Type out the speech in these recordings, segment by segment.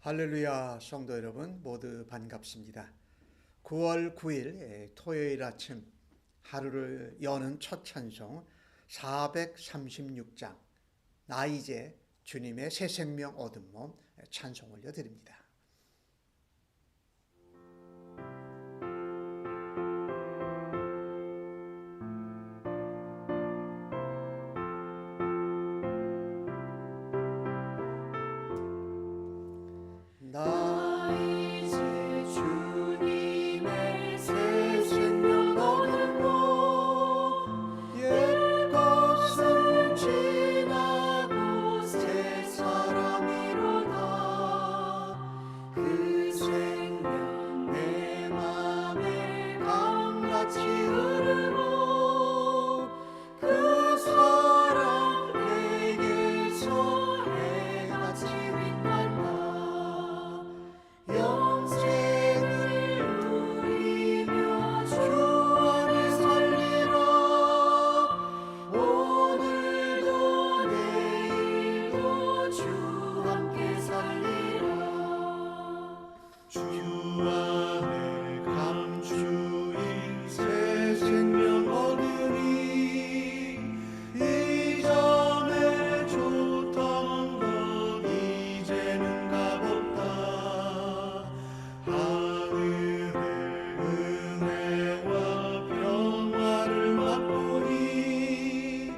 할렐루야, 성도 여러분 모두 반갑습니다. 9월 9일 토요일 아침 하루를 여는 첫 찬송 436장 나 이제 주님의 새 생명 얻은 몸 찬송 올려드립니다. 나 이제 주님의 새 생명 얻은 몸 옛 것은 지나고 새 사람이로다. 그 생명 내 맘에 강같이 흐르고 그 사랑 내게서 해같이 빛난다. 영생을 누리며 주 안에 살리라. 오늘도 내일도 주 함께 살리라. 주 안에 감추인 새 생명 얻으니 이전에 좋던 것 이제는 값없다. 하늘의 은혜와 평화를 맛보니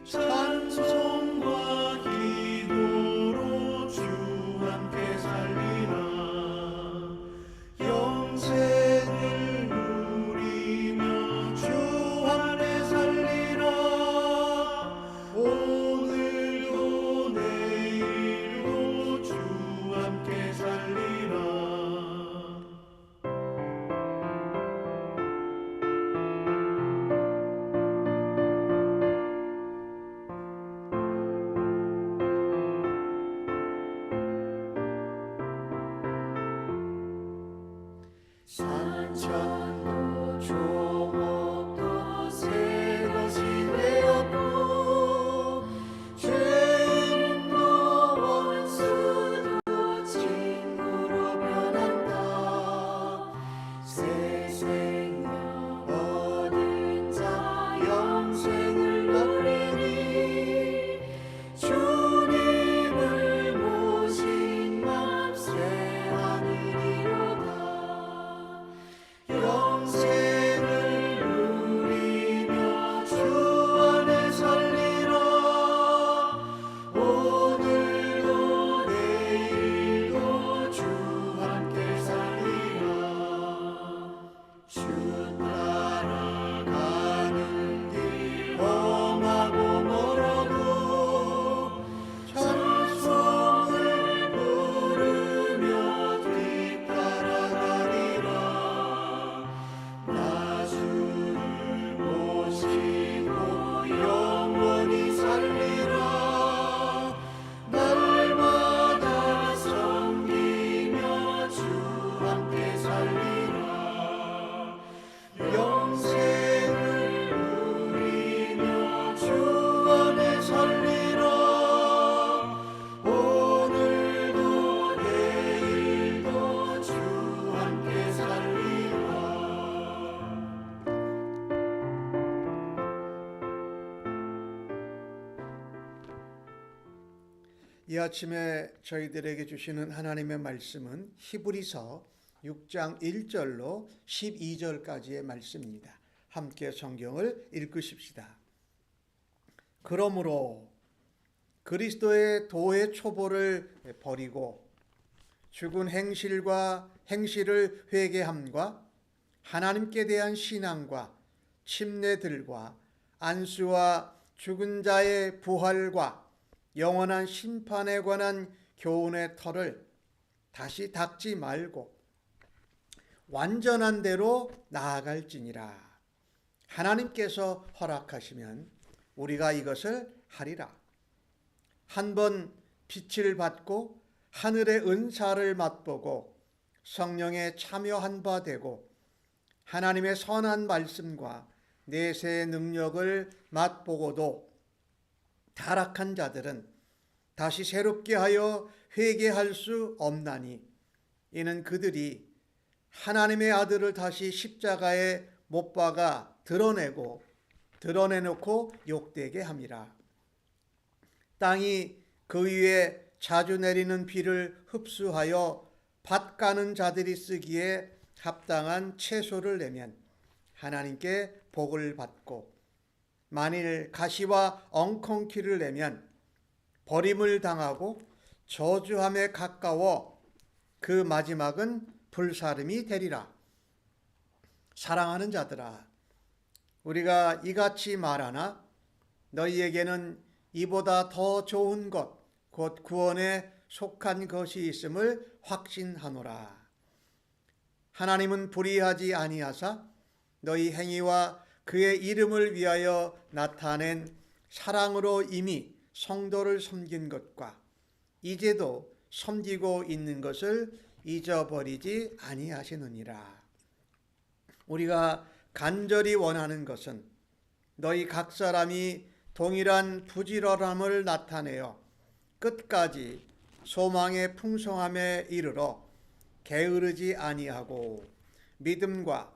찬송과 기도로 주 함께 살리라. 영생을 누리며 주 안에 살리라. 오늘도 내일도 주 함께 살리라. 산천도 조목도 새 것이 되었고 죄인도 원수도 친구로 변한다. 새 생명 얻은 자 영생을 누리니 주님을 모신 맘 새 하늘이로다. 영생을 누리며 주 안에 살리라. 오늘도 내일도 주 함께 살리라. 주 따라가는 길 험하고 멀어도 찬송을 부르며 뒤따라가리라. 나 주를 모시고 영원히 살리라. 날마다 섬기며 주 함께 살리라. 영생을 누리며 주 안에 살리라. 오늘도 내일도 주 함께 살리라. 이 아침에 저희들에게 주시는 하나님의 말씀은 히브리서 6장 1절로 12절까지의 말씀입니다. 함께 성경을 읽으십시다. 그러므로 그리스도의 도의 초보를 버리고 죽은 행실과 행실을 회개함과 하나님께 대한 신앙과 침례들과 안수와 죽은 자의 부활과 영원한 심판에 관한 교훈의 털을 다시 닦지 말고 완전한 대로 나아갈지니라. 하나님께서 허락하시면 우리가 이것을 하리라. 한번 빛을 받고 하늘의 은사를 맛보고 성령에 참여한 바 되고 하나님의 선한 말씀과 내세의 능력을 맛보고도 타락한 자들은 다시 새롭게 하여 회개할 수 없나니 이는 그들이 하나님의 아들을 다시 십자가에 못 박아 드러내놓고 욕되게 함이라. 땅이 그 위에 자주 내리는 비를 흡수하여 밭 가는 자들이 쓰기에 합당한 채소를 내면 하나님께 복을 받고, 만일 가시와 엉겅퀴를 내면 버림을 당하고 저주함에 가까워 그 마지막은 불사름이 되리라. 사랑하는 자들아, 우리가 이같이 말하나 너희에게는 이보다 더 좋은 것, 곧 구원에 속한 것이 있음을 확신하노라. 하나님은 불의하지 아니하사 너희 행위와 그의 이름을 위하여 나타낸 사랑으로 이미 성도를 섬긴 것과 이제도 섬기고 있는 것을 잊어버리지 아니하시느니라. 우리가 간절히 원하는 것은 너희 각 사람이 동일한 부지런함을 나타내어 끝까지 소망의 풍성함에 이르러 게으르지 아니하고 믿음과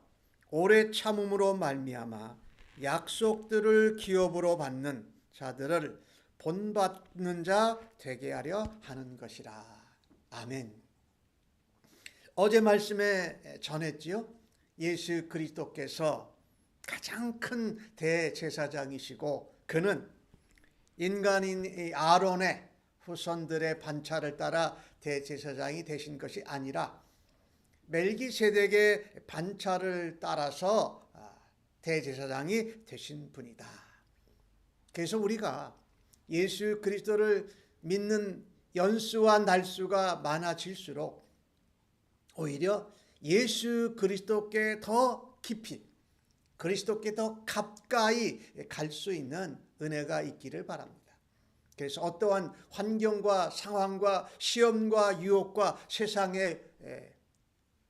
오래 참음으로 말미암아 약속들을 기업으로 받는 자들을 본받는 자 되게 하려 하는 것이라. 아멘. 어제 말씀에 전했지요. 예수 그리스도께서 가장 큰 대제사장이시고 그는 인간인 아론의 후손들의 반차를 따라 대제사장이 되신 것이 아니라 멜기세덱의 반차를 따라서 대제사장이 되신 분이다. 그래서 우리가 예수 그리스도를 믿는 연수와 날수가 많아질수록 오히려 예수 그리스도께 더 깊이, 그리스도께 더 가까이 갈 수 있는 은혜가 있기를 바랍니다. 그래서 어떠한 환경과 상황과 시험과 유혹과 세상의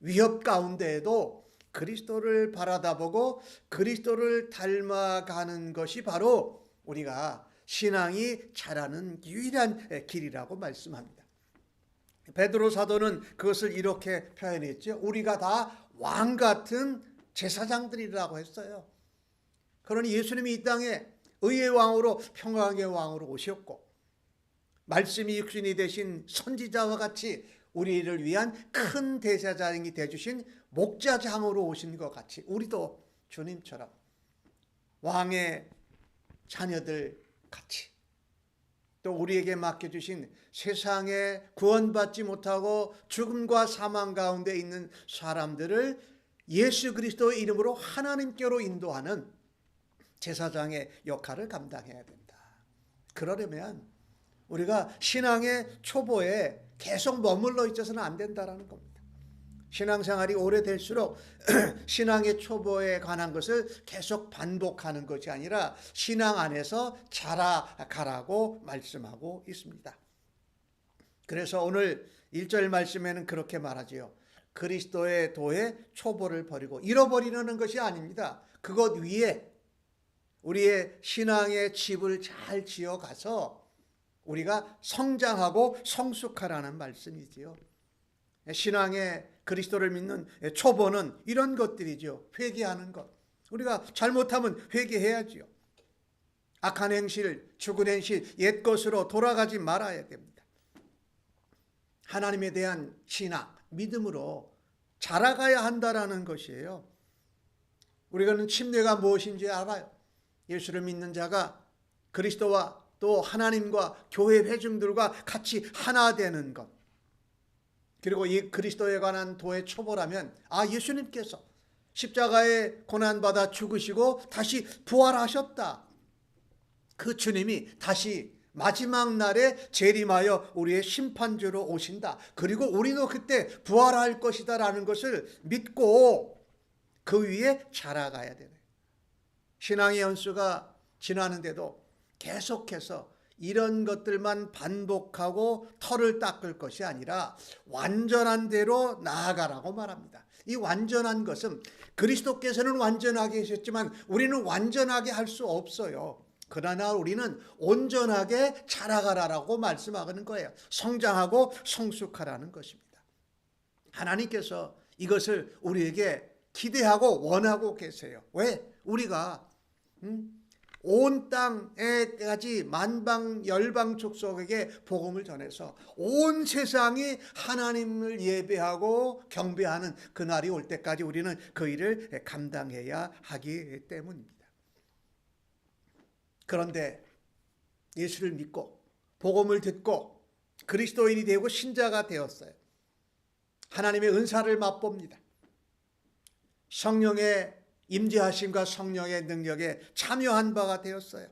위협 가운데에도 그리스도를 바라다보고 그리스도를 닮아가는 것이 바로 우리가 신앙이 자라는 유일한 길이라고 말씀합니다. 베드로 사도는 그것을 이렇게 표현했죠. 우리가 다 왕 같은 제사장들이라고 했어요. 그러니 예수님이 이 땅에 의의 왕으로 평강의 왕으로 오셨고 말씀이 육신이 되신 선지자와 같이 우리를 위한 큰 대제사장이 되어주신 목자장으로 오신 것 같이 우리도 주님처럼 왕의 자녀들 같이 또 우리에게 맡겨주신 세상에 구원받지 못하고 죽음과 사망 가운데 있는 사람들을 예수 그리스도의 이름으로 하나님께로 인도하는 제사장의 역할을 감당해야 된다. 그러려면 우리가 신앙의 초보에 계속 머물러 있어서는 안 된다는 겁니다. 신앙생활이 오래될수록 신앙의 초보에 관한 것을 계속 반복하는 것이 아니라 신앙 안에서 자라가라고 말씀하고 있습니다. 그래서 오늘 1절 말씀에는 그렇게 말하지요. 그리스도의 도의 초보를 버리고 잃어버리려는 것이 아닙니다. 그것 위에 우리의 신앙의 집을 잘 지어가서 우리가 성장하고 성숙하라는 말씀이지요. 신앙의 그리스도를 믿는 초보는 이런 것들이죠. 회개하는 것. 우리가 잘못하면 회개해야지요. 악한 행실, 죽은 행실, 옛 것으로 돌아가지 말아야 됩니다. 하나님에 대한 신앙, 믿음으로 자라가야 한다라는 것이에요. 우리가는 침례가 무엇인지 알아요. 예수를 믿는 자가 그리스도와 또 하나님과 교회 회중들과 같이 하나 되는 것. 그리고 이 그리스도에 관한 도의 초보라면 예수님께서 십자가에 고난받아 죽으시고 다시 부활하셨다. 그 주님이 다시 마지막 날에 재림하여 우리의 심판주로 오신다. 그리고 우리도 그때 부활할 것이다 라는 것을 믿고 그 위에 자라가야 되네. 신앙의 연수가 지나는데도 계속해서 이런 것들만 반복하고 털을 닦을 것이 아니라 완전한 대로 나아가라고 말합니다. 이 완전한 것은 그리스도께서는 완전하게 하셨지만 우리는 완전하게 할 수 없어요. 그러나 우리는 온전하게 자라가라라고 말씀하는 거예요. 성장하고 성숙하라는 것입니다. 하나님께서 이것을 우리에게 기대하고 원하고 계세요. 왜? 우리가 온 땅에까지 만방 열방 족속에게 복음을 전해서 온 세상이 하나님을 예배하고 경배하는 그날이 올 때까지 우리는 그 일을 감당해야 하기 때문입니다. 그런데 예수를 믿고 복음을 듣고 그리스도인이 되고 신자가 되었어요. 하나님의 은사를 맛봅니다. 성령의 임재하심과 성령의 능력에 참여한 바가 되었어요.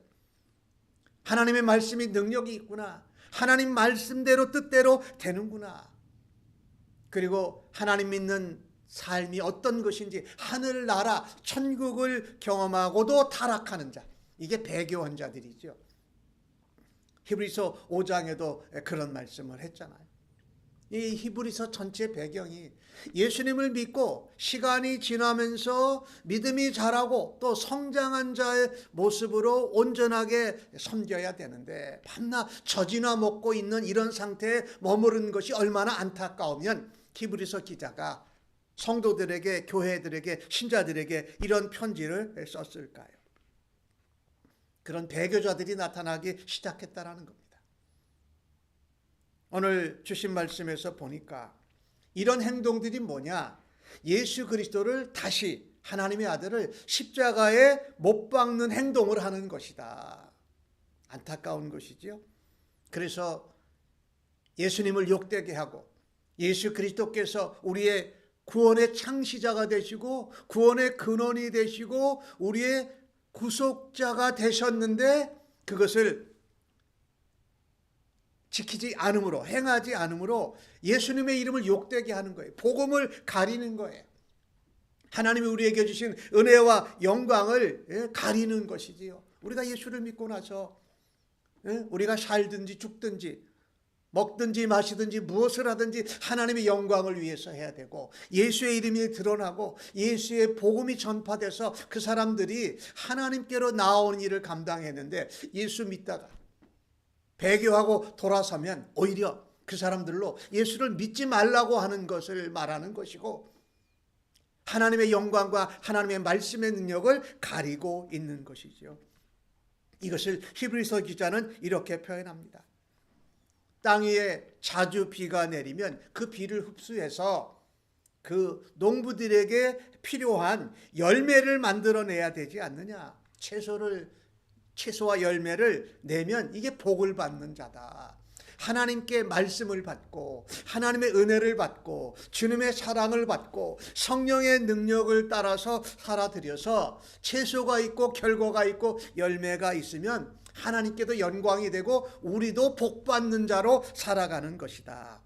하나님의 말씀이 능력이 있구나. 하나님 말씀대로 뜻대로 되는구나. 그리고 하나님 믿는 삶이 어떤 것인지 하늘나라 천국을 경험하고도 타락하는 자, 이게 배교한 자들이죠. 히브리서 5장에도 그런 말씀을 했잖아요. 이 히브리서 전체 배경이 예수님을 믿고 시간이 지나면서 믿음이 자라고 또 성장한 자의 모습으로 온전하게 섬겨야 되는데 밤낮 젖이나 먹고 있는 이런 상태에 머무른 것이 얼마나 안타까우면 히브리서 기자가 성도들에게, 교회들에게, 신자들에게 이런 편지를 썼을까요? 그런 배교자들이 나타나기 시작했다라는 겁니다. 오늘 주신 말씀에서 보니까 이런 행동들이 뭐냐? 예수 그리스도를 다시 하나님의 아들을 십자가에 못 박는 행동을 하는 것이다. 안타까운 것이죠. 그래서 예수님을 욕되게 하고 예수 그리스도께서 우리의 구원의 창시자가 되시고 구원의 근원이 되시고 우리의 구속자가 되셨는데 그것을 지키지 않음으로, 행하지 않음으로 예수님의 이름을 욕되게 하는 거예요. 복음을 가리는 거예요. 하나님이 우리에게 주신 은혜와 영광을 가리는 것이지요. 우리가 예수를 믿고 나서 우리가 살든지 죽든지 먹든지 마시든지 무엇을 하든지 하나님의 영광을 위해서 해야 되고 예수의 이름이 드러나고 예수의 복음이 전파돼서 그 사람들이 하나님께로 나아오는 일을 감당했는데 예수 믿다가 배교하고 돌아서면 오히려 그 사람들로 예수를 믿지 말라고 하는 것을 말하는 것이고 하나님의 영광과 하나님의 말씀의 능력을 가리고 있는 것이죠. 이것을 히브리서 기자는 이렇게 표현합니다. 땅 위에 자주 비가 내리면 그 비를 흡수해서 그 농부들에게 필요한 열매를 만들어내야 되지 않느냐. 채소와 열매를 내면 이게 복을 받는 자다. 하나님께 말씀을 받고 하나님의 은혜를 받고 주님의 사랑을 받고 성령의 능력을 따라서 살아들여서 채소가 있고 결과가 있고 열매가 있으면 하나님께도 영광이 되고 우리도 복받는 자로 살아가는 것이다.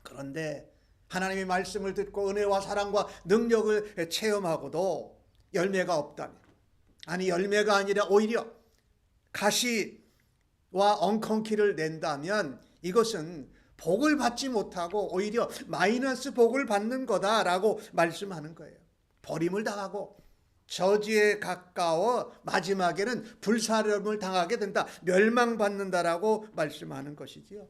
그런데 하나님의 말씀을 듣고 은혜와 사랑과 능력을 체험하고도 열매가 없다면, 아니 열매가 아니라 오히려 가시와 엉겅퀴를 낸다면 이것은 복을 받지 못하고 오히려 마이너스 복을 받는 거다라고 말씀하는 거예요. 버림을 당하고 저지에 가까워 마지막에는 불사름을 당하게 된다. 멸망받는다라고 말씀하는 것이지요.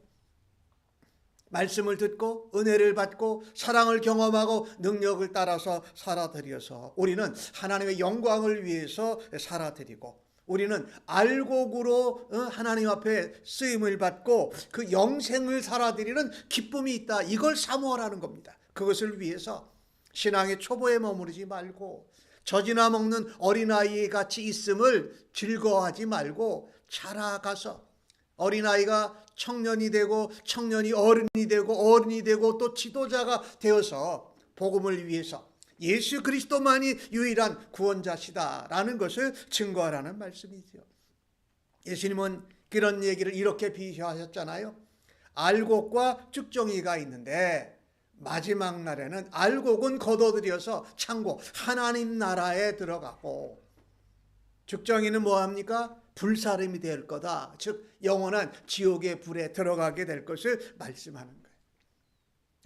말씀을 듣고 은혜를 받고 사랑을 경험하고 능력을 따라서 살아들여서 우리는 하나님의 영광을 위해서 살아드리고 우리는 알곡으로 하나님 앞에 쓰임을 받고 그 영생을 살아드리는 기쁨이 있다. 이걸 사모하라는 겁니다. 그것을 위해서 신앙의 초보에 머무르지 말고 젖이나 먹는 어린아이 같이 있음을 즐거워하지 말고 자라가서 어린아이가 청년이 되고 청년이 어른이 되고 어른이 되고 또 지도자가 되어서 복음을 위해서 예수 그리스도만이 유일한 구원자시다라는 것을 증거하라는 말씀이죠. 예수님은 그런 얘기를 이렇게 비유하셨잖아요. 알곡과 쭉정이가 있는데 마지막 날에는 알곡은 걷어들여서 창고 하나님 나라에 들어가고 쭉정이는 뭐합니까? 불사름이 될 거다. 즉 영원한 지옥의 불에 들어가게 될 것을 말씀하는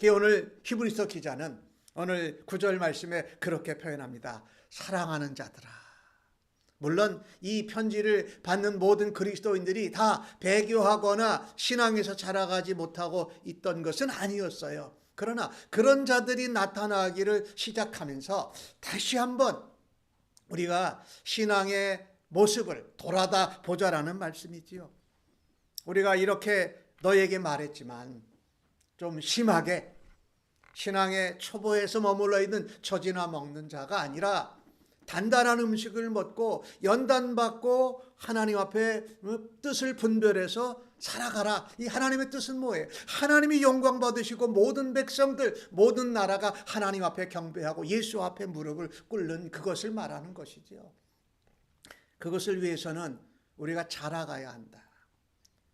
거예요. 오늘 히브리서 기자는 오늘 9절 말씀에 그렇게 표현합니다. 사랑하는 자들아, 물론 이 편지를 받는 모든 그리스도인들이 다 배교하거나 신앙에서 자라가지 못하고 있던 것은 아니었어요. 그러나 그런 자들이 나타나기를 시작하면서 다시 한번 우리가 신앙의 모습을 돌아다 보자라는 말씀이지요. 우리가 이렇게 너에게 말했지만 좀 심하게 신앙의 초보에서 머물러 있는 처지나 먹는 자가 아니라 단단한 음식을 먹고 연단받고 하나님 앞에 뜻을 분별해서 살아가라. 이 하나님의 뜻은 뭐예요? 하나님이 영광 받으시고 모든 백성들, 모든 나라가 하나님 앞에 경배하고 예수 앞에 무릎을 꿇는 그것을 말하는 것이지요. 그것을 위해서는 우리가 자라가야 한다.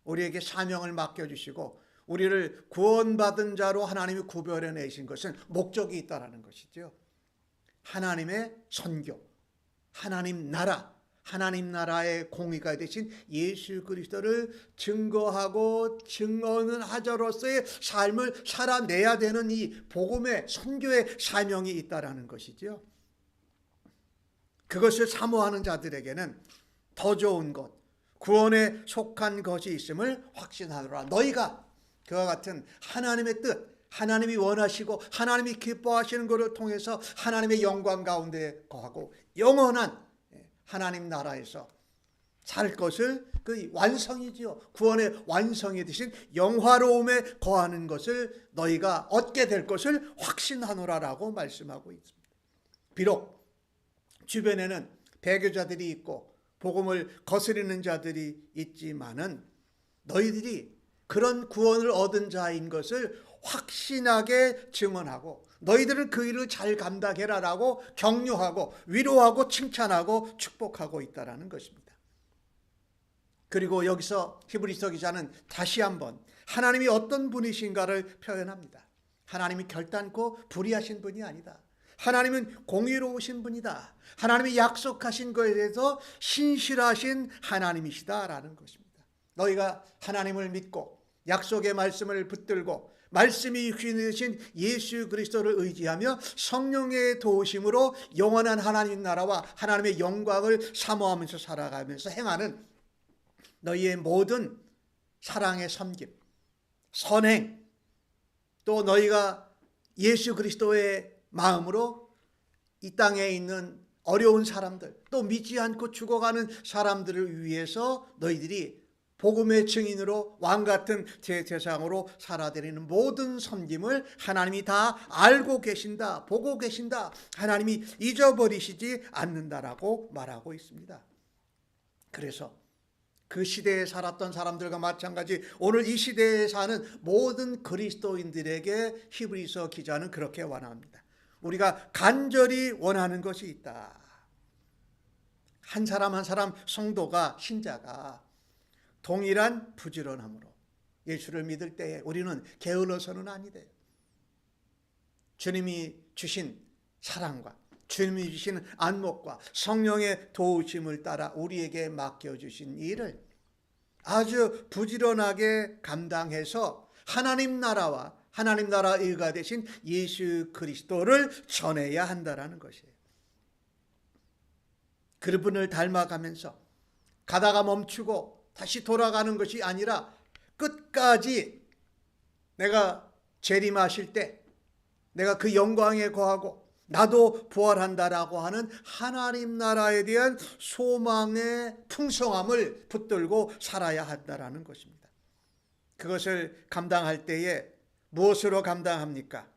우리에게 사명을 맡겨주시고 우리를 구원받은 자로 하나님이 구별해 내신 것은 목적이 있다는 것이죠. 하나님의 선교, 하나님 나라, 하나님 나라의 공의가 되신 예수 그리스도를 증거하고 증언을 하자로서의 삶을 살아내야 되는 이 복음의 선교의 사명이 있다는 것이죠. 그것을 사모하는 자들에게는 더 좋은 것, 구원에 속한 것이 있음을 확신하노라. 너희가 그와 같은 하나님의 뜻, 하나님이 원하시고 하나님이 기뻐하시는 것을 통해서 하나님의 영광 가운데 거하고 영원한 하나님 나라에서 살 것을 그 완성이지요. 구원의 완성이 되신 영화로움에 거하는 것을 너희가 얻게 될 것을 확신하노라라고 말씀하고 있습니다. 비록 주변에는 배교자들이 있고 복음을 거스르는 자들이 있지만은 너희들이 그런 구원을 얻은 자인 것을 확신하게 증언하고 너희들은 그 일을 잘 감당해라라고 격려하고 위로하고 칭찬하고 축복하고 있다는 것입니다. 그리고 여기서 히브리서 기자는 다시 한번 하나님이 어떤 분이신가를 표현합니다. 하나님이 결단코 불의하신 분이 아니다. 하나님은 공의로우신 분이다. 하나님이 약속하신 것에 대해서 신실하신 하나님이시다라는 것입니다. 너희가 하나님을 믿고 약속의 말씀을 붙들고 말씀이 육신이 되신 예수 그리스도를 의지하며 성령의 도우심으로 영원한 하나님 나라와 하나님의 영광을 사모하면서 살아가면서 행하는 너희의 모든 사랑의 섬김, 선행, 또 너희가 예수 그리스도의 마음으로 이 땅에 있는 어려운 사람들, 또 믿지 않고 죽어가는 사람들을 위해서 너희들이 복음의 증인으로 왕같은 제사장으로 살아드리는 모든 섬김을 하나님이 다 알고 계신다, 보고 계신다, 하나님이 잊어버리시지 않는다라고 말하고 있습니다. 그래서 그 시대에 살았던 사람들과 마찬가지 오늘 이 시대에 사는 모든 그리스도인들에게 히브리서 기자는 그렇게 원합니다. 우리가 간절히 원하는 것이 있다. 한 사람 한 사람 성도가, 신자가 동일한 부지런함으로 예수를 믿을 때에 우리는 게을러서는 아니돼요. 주님이 주신 사랑과 주님이 주신 안목과 성령의 도우심을 따라 우리에게 맡겨주신 일을 아주 부지런하게 감당해서 하나님 나라와 하나님 나라 일가 되신 예수 그리스도를 전해야 한다는 것이에요. 그분을 닮아가면서 가다가 멈추고 다시 돌아가는 것이 아니라 끝까지 내가 재림하실 때 내가 그 영광에 거하고 나도 부활한다라고 하는 하나님 나라에 대한 소망의 풍성함을 붙들고 살아야 한다라는 것입니다. 그것을 감당할 때에 무엇으로 감당합니까?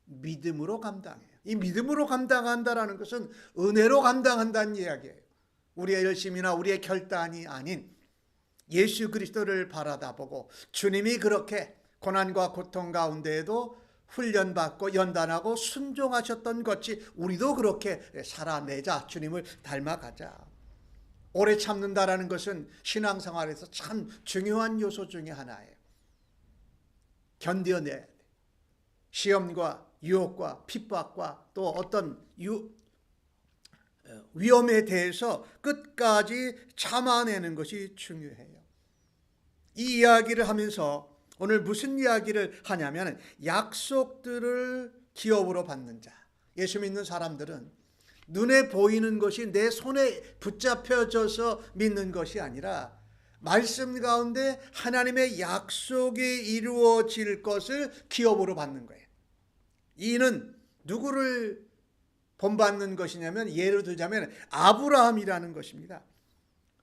믿음으로 감당해요. 이 믿음으로 감당한다라는 것은 은혜로 감당한다는 이야기예요. 우리의 열심이나 우리의 결단이 아닌 예수 그리스도를 바라다보고 주님이 그렇게 고난과 고통 가운데에도 훈련받고 연단하고 순종하셨던 것이 우리도 그렇게 살아내자, 주님을 닮아가자. 오래 참는다라는 것은 신앙생활에서 참 중요한 요소 중에 하나예요. 견뎌내야 돼. 시험과 유혹과 핍박과 또 어떤 위험에 대해서 끝까지 참아내는 것이 중요해요. 이 이야기를 하면서 오늘 무슨 이야기를 하냐면 약속들을 기업으로 받는 자, 예수 믿는 사람들은 눈에 보이는 것이 내 손에 붙잡혀져서 믿는 것이 아니라 말씀 가운데 하나님의 약속이 이루어질 것을 기업으로 받는 거예요. 이는 누구를 본받는 것이냐면, 예를 들자면 아브라함이라는 것입니다.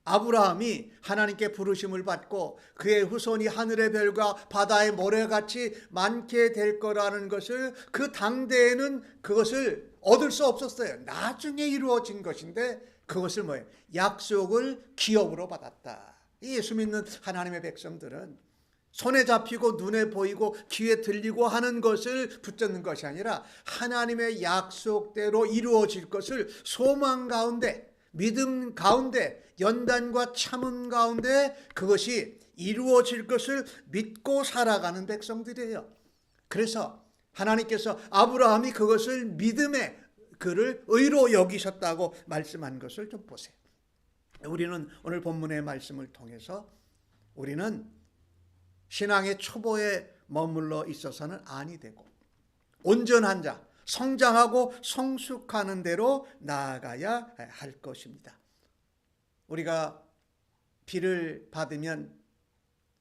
아브라함이 하나님께 부르심을 받고 그의 후손이 하늘의 별과 바다의 모래같이 많게 될 거라는 것을 그 당대에는 그것을 얻을 수 없었어요. 나중에 이루어진 것인데 그것을 뭐예요? 약속을 기업으로 받았다. 예수 믿는 하나님의 백성들은 손에 잡히고 눈에 보이고 귀에 들리고 하는 것을 붙잡는 것이 아니라 하나님의 약속대로 이루어질 것을 소망 가운데, 믿음 가운데, 연단과 참음 가운데 그것이 이루어질 것을 믿고 살아가는 백성들이에요. 그래서 하나님께서 아브라함이 그것을 믿음의 그를 의로 여기셨다고 말씀한 것을 좀 보세요. 우리는 오늘 본문의 말씀을 통해서 우리는 신앙의 초보에 머물러 있어서는 아니 되고 온전한 자, 성장하고 성숙하는 대로 나아가야 할 것입니다. 우리가 비를 받으면,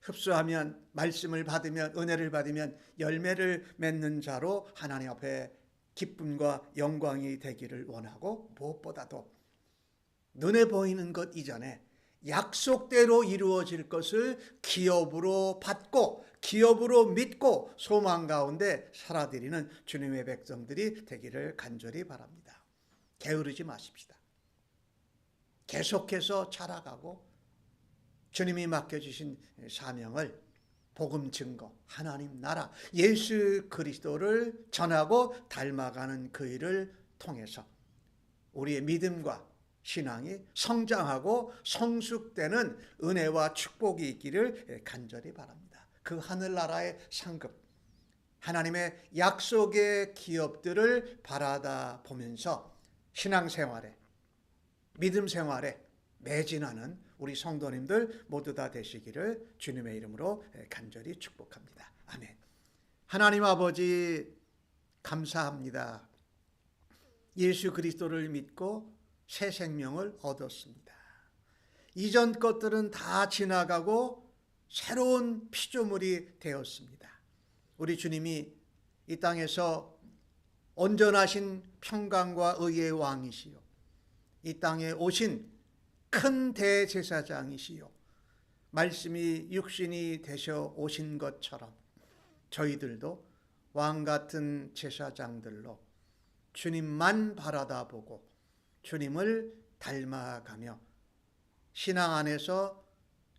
흡수하면, 말씀을 받으면, 은혜를 받으면 열매를 맺는 자로 하나님 앞에 기쁨과 영광이 되기를 원하고, 무엇보다도 눈에 보이는 것 이전에 약속대로 이루어질 것을 기업으로 받고 기업으로 믿고 소망 가운데 살아드리는 주님의 백성들이 되기를 간절히 바랍니다. 게으르지 마십시다. 계속해서 자라가고 주님이 맡겨주신 사명을 복음 증거, 하나님 나라, 예수 그리스도를 전하고 닮아가는 그 일을 통해서 우리의 믿음과 신앙이 성장하고 성숙되는 은혜와 축복이 있기를 간절히 바랍니다. 그 하늘나라의 상급, 하나님의 약속의 기업들을 바라다 보면서 신앙생활에, 믿음 생활에 매진하는 우리 성도님들 모두 다 되시기를 주님의 이름으로 간절히 축복합니다. 아멘. 하나님 아버지 감사합니다. 예수 그리스도를 믿고 새 생명을 얻었습니다. 이전 것들은 다 지나가고 새로운 피조물이 되었습니다. 우리 주님이 이 땅에서 온전하신 평강과 의의 왕이시요, 이 땅에 오신 큰 대제사장이시요, 말씀이 육신이 되셔 오신 것처럼 저희들도 왕 같은 제사장들로 주님만 바라다 보고 주님을 닮아가며 신앙 안에서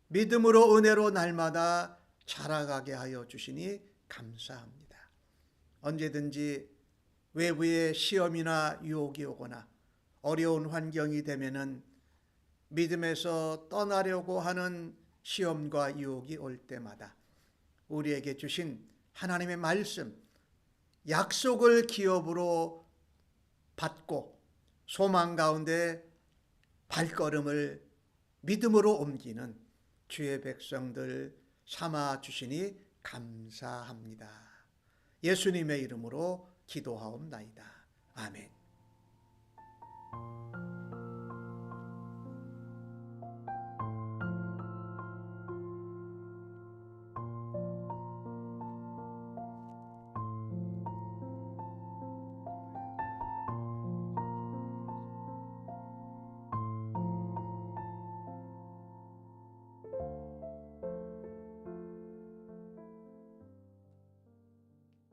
믿음으로 은혜로 날마다 자라가게 하여 주시니 감사합니다. 언제든지 외부의 시험이나 유혹이 오거나 어려운 환경이 되면은 믿음에서 떠나려고 하는 시험과 유혹이 올 때마다 우리에게 주신 하나님의 말씀, 약속을 기업으로 받고 소망 가운데 발걸음을 믿음으로 옮기는 주의 백성들 삼아 주시니 감사합니다. 예수님의 이름으로 기도하옵나이다. 아멘.